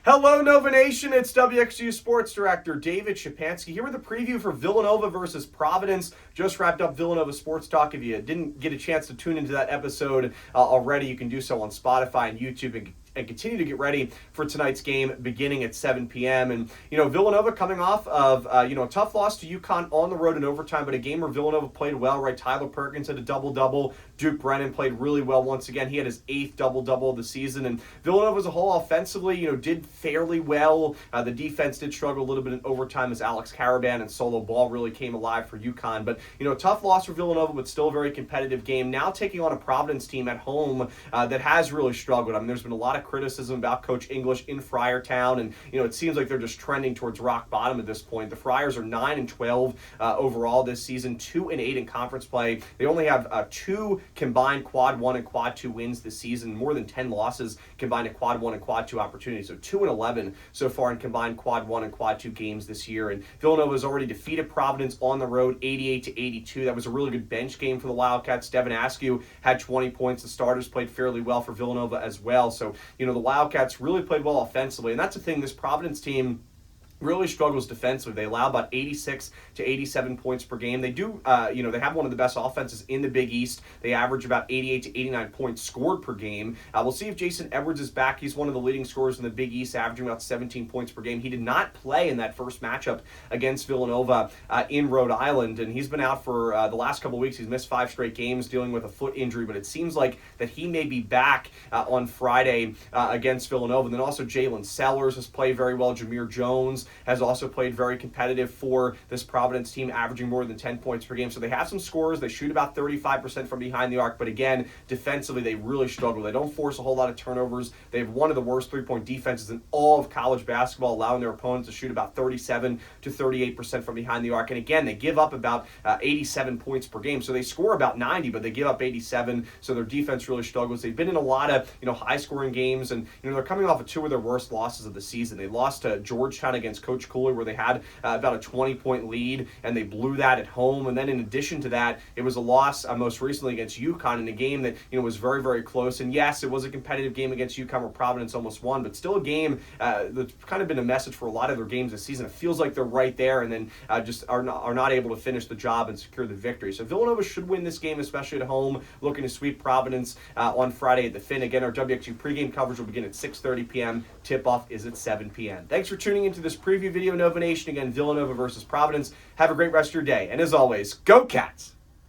Hello, Nova Nation. It's WXVU Sports Director David Szczepanski here with a preview for Villanova versus Providence. Just wrapped up Villanova Sports Talk. If you didn't get a chance to tune into that episode already, you can do so on Spotify and YouTube and continue to get ready for tonight's game beginning at 7 p.m. And, Villanova coming off of, a tough loss to UConn on the road in overtime, but a game where Villanova played well, right? Tyler Perkins had a double-double. Duke Brennan played really well once again. He had his 8th double-double of the season. And Villanova as a whole offensively, did fairly well. The defense did struggle a little bit in overtime as Alex Caravan and Solo Ball really came alive for UConn. But, tough loss for Villanova, but still a very competitive game. Now taking on a Providence team at home that has really struggled. I mean, there's been a lot of criticism about Coach English in Friartown, and it seems like they're just trending towards rock bottom at this point. The Friars are 9-12 overall this season, 2-8 in conference play. They only have 2 combined quad 1 and quad 2 wins this season, more than 10 losses combined in quad 1 and quad 2 opportunities. So 2-11 so far in combined quad 1 and quad 2 games this year. And Villanova has already defeated Providence on the road 88-82. That was a really good bench game for the Wildcats. Devin Askew had 20 points. The starters played fairly well for Villanova as well. So, the Wildcats really played well offensively. And that's the thing, this Providence team really struggles defensively. They allow about 86 to 87 points per game. They do, they have one of the best offenses in the Big East. They average about 88 to 89 points scored per game. We'll see if Jason Edwards is back. He's one of the leading scorers in the Big East, averaging about 17 points per game. He did not play in that first matchup against Villanova in Rhode Island, and he's been out for the last couple of weeks. He's missed 5 straight games dealing with a foot injury, but it seems like that he may be back on Friday against Villanova. And then also Jalen Sellers has played very well. Jameer Jones has also played very competitive for this Providence team, averaging more than 10 points per game. So they have some scorers. They shoot about 35% from behind the arc. But again, defensively, they really struggle. They don't force a whole lot of turnovers. They have one of the worst three-point defenses in all of college basketball, allowing their opponents to shoot about 37 to 38% from behind the arc. And again, they give up about 87 points per game. So they score about 90, but they give up 87. So their defense really struggles. They've been in a lot of high-scoring games, and they're coming off of 2 of their worst losses of the season. They lost to Georgetown against Coach Cooler, where they had about a 20-point lead, and they blew that at home. And then in addition to that, it was a loss most recently against UConn in a game that was very, very close. And yes, it was a competitive game against UConn where Providence almost won, but still a game that's kind of been a message for a lot of their games this season. It feels like they're right there, and then just are not able to finish the job and secure the victory. So Villanova should win this game, especially at home, looking to sweep Providence on Friday at the Finn. Again, our WXU pregame coverage will begin at 6:30 p.m. Tip-off is at 7 p.m. Thanks for tuning into this preview video, Nova Nation. Again, Villanova versus Providence. Have a great rest of your day. And as always, go Cats!